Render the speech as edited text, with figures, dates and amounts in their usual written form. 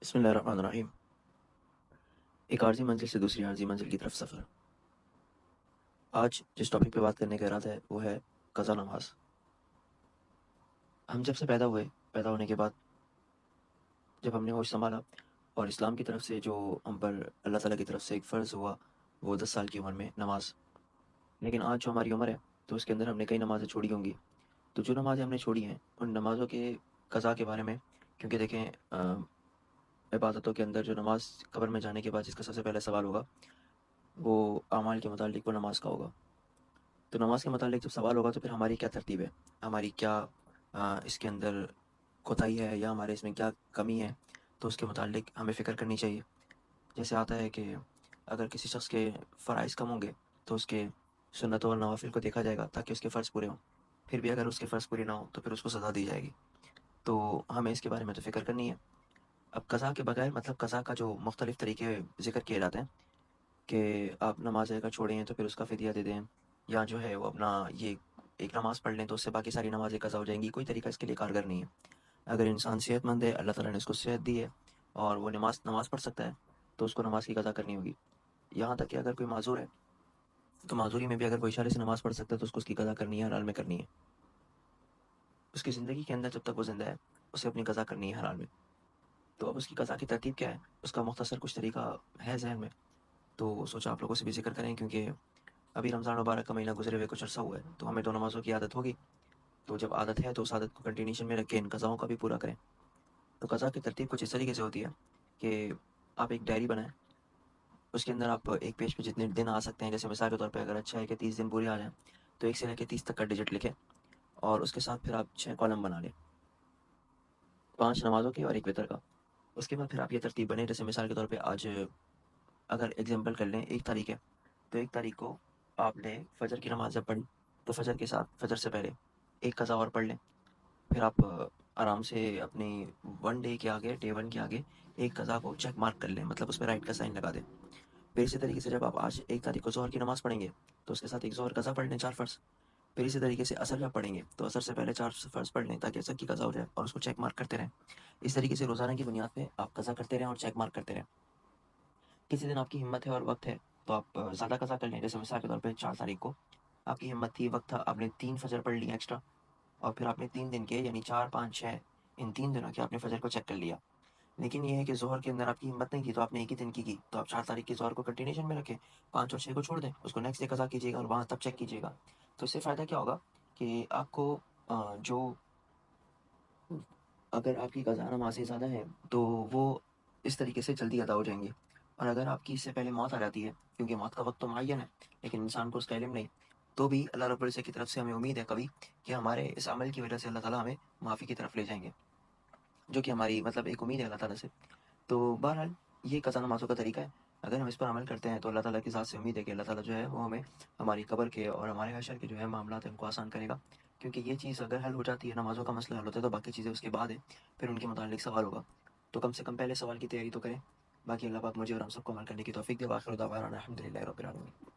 بسم اللہ الرحمن الرحیم۔ ایک عارضی منزل سے دوسری عارضی منزل کی طرف سفر۔ آج جس ٹاپک پہ بات کرنے کا ارادہ ہے وہ ہے قضا نماز۔ ہم جب سے پیدا ہونے کے بعد جب ہم نے ہوش سنبھالا اور اسلام کی طرف سے جو ہم پر اللہ تعالیٰ کی طرف سے ایک فرض ہوا وہ 10 سال کی عمر میں نماز۔ لیکن آج جو ہماری عمر ہے تو اس کے اندر ہم نے کئی نمازیں چھوڑی ہوں گی۔ تو جو نمازیں ہم نے چھوڑی ہیں ان نمازوں کے قضا کے بارے میں، کیونکہ دیکھیں عبادتوں کے اندر جو نماز قبر میں جانے کے بعد جس کا سب سے پہلے سوال ہوگا وہ اعمال کے متعلق وہ نماز کا ہوگا۔ تو نماز کے متعلق جب سوال ہوگا تو پھر ہماری کیا ترتیب ہے، ہماری کیا اس کے اندر کوتاہی ہے یا ہمارے اس میں کیا کمی ہے، تو اس کے متعلق ہمیں فکر کرنی چاہیے۔ جیسے آتا ہے کہ اگر کسی شخص کے فرائض کم ہوں گے تو اس کے سنتوں اور نوافل کو دیکھا جائے گا تاکہ اس کے فرض پورے ہوں۔ پھر بھی اگر اس کے فرض پورے نہ ہوں تو پھر اس کو سزا دی جائے گی۔ تو ہمیں اس کے بارے میں تو فکر کرنی ہے۔ اب قضا کے بغیر مطلب قضا کا جو مختلف طریقے ذکر کیے جاتے ہیں کہ آپ نماز اگر چھوڑیں تو پھر اس کا فدیہ دے دیں، یا جو ہے وہ اپنا یہ ایک نماز پڑھ لیں تو اس سے باقی ساری نمازیں قضا ہو جائیں گی۔ کوئی طریقہ اس کے لیے کارگر نہیں ہے۔ اگر انسان صحت مند ہے، اللہ تعالیٰ نے اس کو صحت دی ہے اور وہ نماز پڑھ سکتا ہے تو اس کو نماز کی قضا کرنی ہوگی۔ یہاں تک کہ اگر کوئی معذور ہے تو معذوری میں بھی اگر کوئی اشارے سے نماز پڑھ سکتا ہے تو اس کی قضا کرنی ہے، حلال میں کرنی ہے۔ اس کی زندگی کے اندر جب تک وہ زندہ ہے اسے اپنی قضا کرنی ہے حلال میں۔ تو اب اس کی قضا کی ترتیب کیا ہے، اس کا مختصر کچھ طریقہ ہے ذہن میں، تو سوچا آپ لوگوں سے بھی ذکر کریں، کیونکہ ابھی رمضان مبارک کا مہینہ گزرے ہوئے کچھ عرصہ ہوا ہے تو ہمیں تو نمازوں کی عادت ہوگی۔ تو جب عادت ہے تو اس عادت کو کنٹینیوشن میں رکھ کے ان قضاؤں کا بھی پورا کریں۔ تو قضا کی ترتیب کچھ اس طریقے سے ہوتی ہے کہ آپ ایک ڈائری بنائیں، اس کے اندر آپ ایک پیج پہ جتنے دن آ سکتے ہیں، جیسے مثال کے طور پہ اگر اچھا ہے کہ 30 دن پورے آ جائیں تو 1 سے لے کے 30 تک کا ڈیجٹ لکھیں، اور اس کے ساتھ پھر آپ 6 کالم بنا لیں، 5 نمازوں کے اور ایک وتر کا۔ اس کے بعد پھر آپ یہ ترتیب بنے، جیسے مثال کے طور پہ آج اگر ایگزامپل کر لیں 1 تاریخ ہے تو 1 تاریخ کو آپ نے فجر کی نماز جب پڑھی تو فجر کے ساتھ فجر سے پہلے ایک قضا اور پڑھ لیں۔ پھر آپ آرام سے اپنی 1 ڈے کے آگے، ڈے 1 کے آگے ایک قضا کو چیک مارک کر لیں، مطلب اس پہ رائٹ کا سائن لگا دیں۔ پھر اسی طریقے سے جب آپ آج 1 تاریخ کو ظہر کی نماز پڑھیں گے تو اس کے ساتھ ایک ظہر قضا پڑھ لیں، 4 فرض۔ پھر اسی طریقے سے عصر جب پڑھیں گے تو عصر سے پہلے 4 فرض پڑھ لیں تاکہ عصر کی قضا ہو جائے اور اس کو چیک مارک کرتے رہیں۔ اس طریقے سے روزانہ کی بنیاد پہ آپ قضا کرتے رہیں اور چیک مارک کرتے رہیں۔ کسی دن آپ کی ہمت ہے اور وقت ہے تو آپ زیادہ قضا کر لیں، جیسے مثال کے طور پہ 4 تاریخ کو آپ کی ہمت تھی، وقت تھا، آپ نے 3 فجر پڑھ لی ایکسٹرا، اور پھر آپ نے 3 دن کے یعنی 4 5 6 ان 3 دنوں کے آپ نے فجر کو چیک کر لیا۔ لیکن یہ ہے کہ ظہر کے اندر آپ کی ہمت نہیں تھی تو آپ نے ایک ہی دن کی تو آپ 4 تاریخ کی ظہر کو کنٹینیوشن میں رکھیں، 5 اور 6 کو چھوڑ دیں، اس کو نیکسٹ ڈے قضا کیجیے گا اور وہاں تب چیک کیجیے گا۔ تو اس سے فائدہ کیا ہوگا کہ آپ کو جو اگر آپ کی قضا نمازیں زیادہ ہیں تو وہ اس طریقے سے جلدی ادا ہو جائیں گی، اور اگر آپ کی اس سے پہلے موت آ جاتی ہے، کیونکہ موت کا وقت تو معین ہے لیکن انسان کو اس کا علم نہیں، تو بھی اللہ رب العزت کی طرف سے ہمیں امید ہے کبھی کہ ہمارے اس عمل کی وجہ سے اللہ تعالیٰ ہمیں معافی کی طرف لے جائیں گے، جو کہ ہماری مطلب ایک امید ہے اللہ تعالیٰ سے۔ تو بہرحال یہ قضا نمازوں کا طریقہ ہے، اگر ہم اس پر عمل کرتے ہیں تو اللہ تعالیٰ کی ذات سے امید ہے کہ اللہ تعالیٰ جو ہے وہ ہمیں ہماری قبر کے اور ہمارے حشر کے جو ہے معاملات ہیں ان کو آسان کرے گا، کیونکہ یہ چیز اگر حل ہو جاتی ہے، نمازوں کا مسئلہ حل ہوتا ہے تو باقی چیزیں اس کے بعد ہیں، پھر ان کے متعلق سوال ہوگا۔ تو کم سے کم پہلے سوال کی تیاری تو کریں۔ باقی اللہ پاک مجھے اور ہم سب کو عمل کرنے کی توفیق دے۔ وآخر دعوانا الحمد للہ رب العالمین۔